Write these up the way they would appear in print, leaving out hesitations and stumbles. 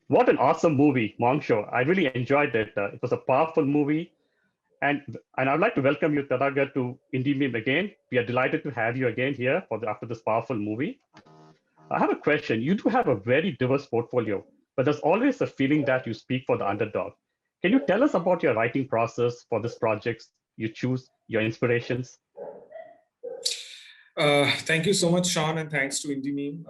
What an awesome movie, MANGSHO. I really enjoyed it. It was a powerful movie. And I'd like to welcome you, Tadaga, to Indie Meme again. We are delighted to have you again here after this powerful movie. I have a question. You do have a very diverse portfolio, but there's always a feeling that you speak for the underdog. Can you tell us about your writing process for this project? You choose your inspirations? Thank you so much, Shawn, and thanks to Indie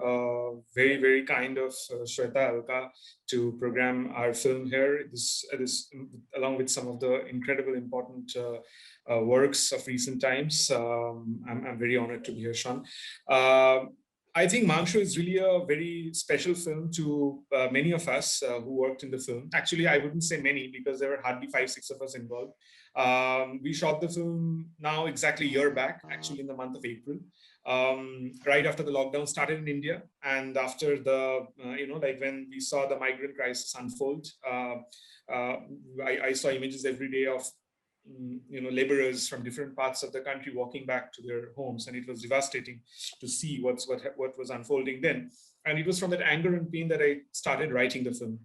very, very kind of Shweta Alka to program our film here. This, along with some of the incredible, important works of recent times. I'm very honored to be here, Shawn. I think MANGSHO is really a very special film to many of us who worked in the film. Actually, I wouldn't say many because there were hardly 5, 6 of us involved. We shot the film now exactly a year back, actually in the month of April, right after the lockdown started in India, and after the like when we saw the migrant crisis unfold. I saw images every day of laborers from different parts of the country walking back to their homes, and it was devastating to see what was unfolding then. And it was from that anger and pain that I started writing the film.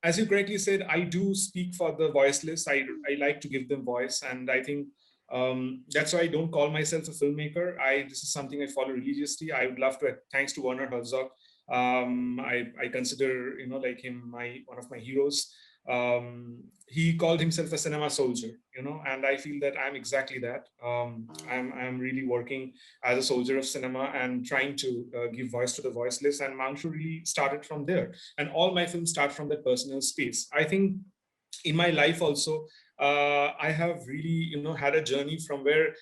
As you correctly said, I do speak for the voiceless. I like to give them voice, and I think that's why I don't call myself a filmmaker. This is something I follow religiously. I would love to, thanks to Werner Herzog. I consider like him one of my heroes. He called himself a cinema soldier, and I feel that I'm exactly that. I'm really working as a soldier of cinema and trying to give voice to the voiceless. And MANGSHO really started from there. And all my films start from that personal space. I think in my life also, I have really, had a journey from where.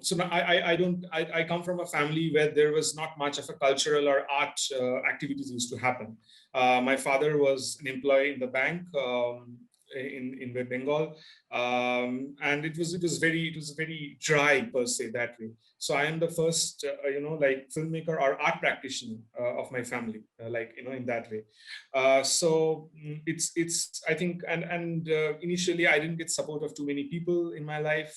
So now I come from a family where there was not much of a cultural or art activities used to happen. My father was an employee in the bank in West Bengal, and it was very dry per se that way. So I am the first like filmmaker or art practitioner of my family, in that way. It's I think and initially I didn't get support of too many people in my life.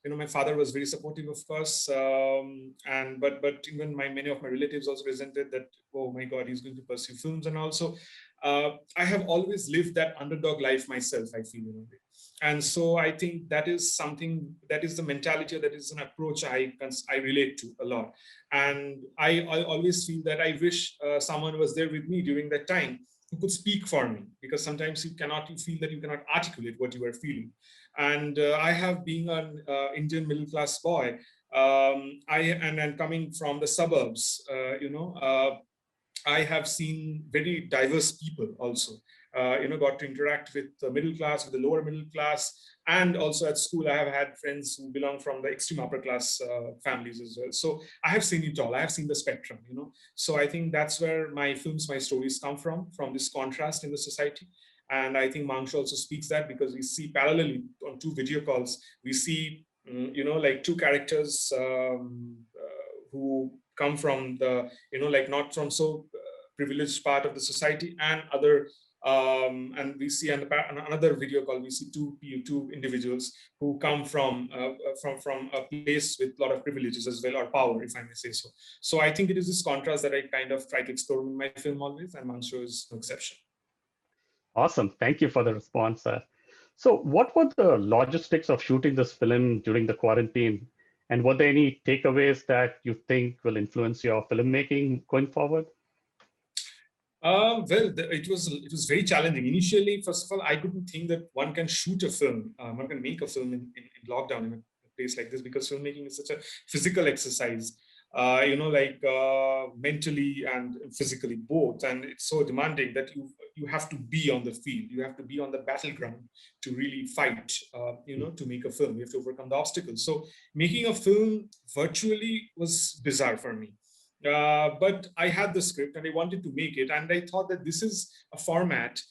My father was very supportive, of course, and but even many of my relatives also resented that. Oh my God, he's going to pursue films, and also I have always lived that underdog life myself, I feel, in a way. And so I think that is something, that is the mentality, that is an approach I relate to a lot. And I always feel that I wish someone was there with me during that time who could speak for me, because sometimes you feel that you cannot articulate what you are feeling. And I have been an Indian middle class boy, and coming from the suburbs, I have seen very diverse people also. Got to interact with the middle class, with the lower middle class, and also at school I have had friends who belong from the extreme upper class families as well. So I have seen it all. I have seen the spectrum. So I think that's where my films, my stories come from this contrast in the society. And I think MANGSHO also speaks that, because we see parallelly on 2 video calls, we see like 2 characters who come from the like not from so privileged part of the society, and other and we see on another video call, we see two individuals who come from a place with a lot of privileges as well, or power, if I may say so. So I think it is this contrast that I kind of try to explore in my film always, and MANGSHO is no exception. Awesome. Thank you for the response. So what were the logistics of shooting this film during the quarantine? And were there any takeaways that you think will influence your filmmaking going forward? It was very challenging initially. First of all, I didn't think that one can shoot a film, one can make a film in lockdown in a place like this, because filmmaking is such a physical exercise, mentally and physically both, and it's so demanding that you have to be on the field, you have to be on the battleground to really fight, to make a film. You have to overcome the obstacles. So making a film virtually was bizarre for me. But I had the script and I wanted to make it. And I thought that this is a format,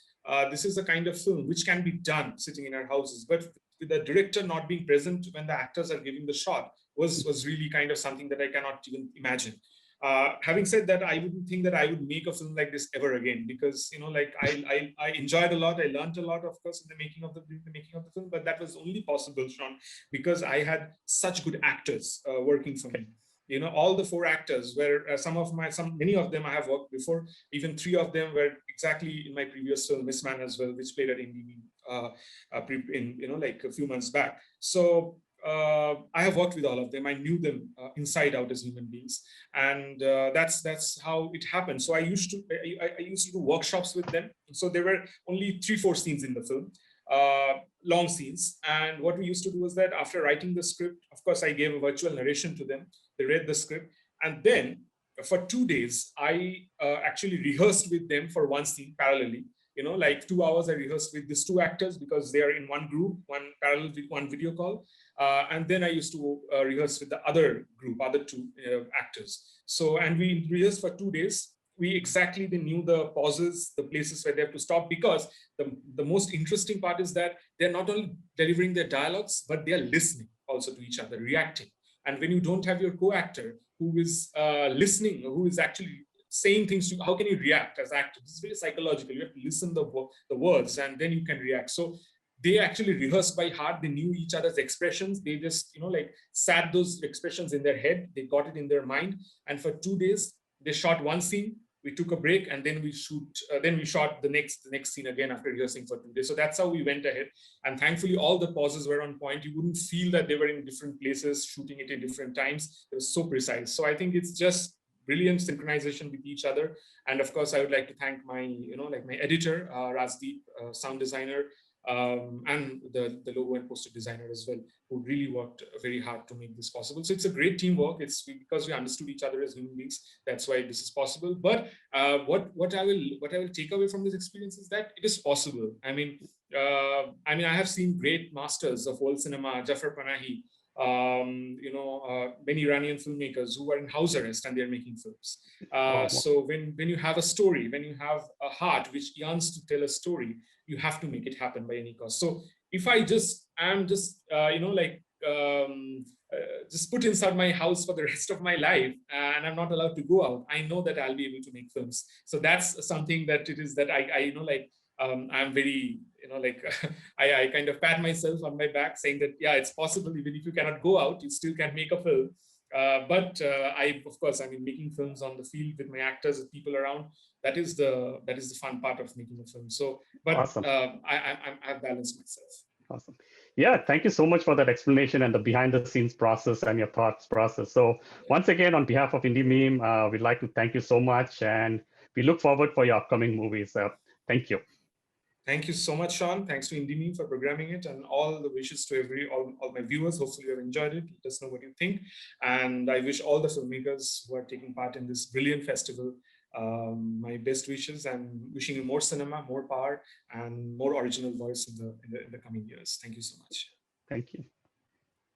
this is a kind of film which can be done sitting in our houses. But with the director not being present when the actors are giving the shot was really kind of something that I cannot even imagine. Having said that, I wouldn't think that I would make a film like this ever again, because I enjoyed a lot. I learned a lot, of course, in the making of the film. But that was only possible, Shawn, because I had such good actors working for me. all the 4 actors were many of them I have worked before. Even 3 of them were exactly in my previous film, Miss Man as well, which played at Indie like a few months back. So I have worked with all of them. I knew them inside out as human beings, and that's how it happened. So I used to do workshops with them. So there were only 3-4 scenes in the film, long scenes. And what we used to do was that after writing the script, of course, I gave a virtual narration to them. They read the script, and then for 2 days, I actually rehearsed with them for one scene parallelly. Like 2 hours I rehearsed with these 2 actors because they are in one group, one video call. And then I used to rehearse with the other group, other 2 actors. So, and we rehearsed for 2 days. They knew the pauses, the places where they have to stop, because the most interesting part is that they're not only delivering their dialogues, but they are listening also to each other, reacting. And when you don't have your co-actor who is listening, who is actually saying things to you, how can you react as actor? This is very psychological. You have to listen the words, and then you can react. So they actually rehearsed by heart. They knew each other's expressions. They just, like sat those expressions in their head. They got it in their mind. And for 2 days, they shot one scene. We took a break, and then we shot the next scene again after rehearsing for 2 days. So that's how we went ahead. And thankfully, all the pauses were on point. You wouldn't feel that they were in different places, shooting it in different times. It was so precise. So I think it's just brilliant synchronization with each other. And of course, I would like to thank my, my editor, Rajdeep, sound designer, and the logo and poster designer as well, who really worked very hard to make this possible. So it's a great teamwork. It's because we understood each other as human beings. That's why this is possible. But what I will take away from this experience is that it is possible. I mean, I have seen great masters of world cinema, Jafar Panahi, many Iranian filmmakers who are in house arrest and they're making films. So when you have a story, when you have a heart which yearns to tell a story, you have to make it happen by any cost. So if I just just put inside my house for the rest of my life and I'm not allowed to go out, I know that I'll be able to make films. So that's something that it is that I'm very, I kind of pat myself on my back saying that, yeah, it's possible. Even if you cannot go out, you still can make a film. Of course, making films on the field with my actors, with people around. That is the fun part of making a film. So, but awesome. I've balanced myself. Awesome. Yeah, thank you so much for that explanation and the behind the scenes process and your thoughts process. So once again, on behalf of Indie Meme, we'd like to thank you so much, and we look forward for your upcoming movies. Thank you. Thank you so much, Shawn. Thanks to Indie Meme for programming it, and all the wishes to all my viewers. Hopefully you have enjoyed it. Let us know what you think. And I wish all the filmmakers who are taking part in this brilliant festival my best wishes, and wishing you more cinema, more power, and more original voice in the coming years. Thank you so much. Thank you.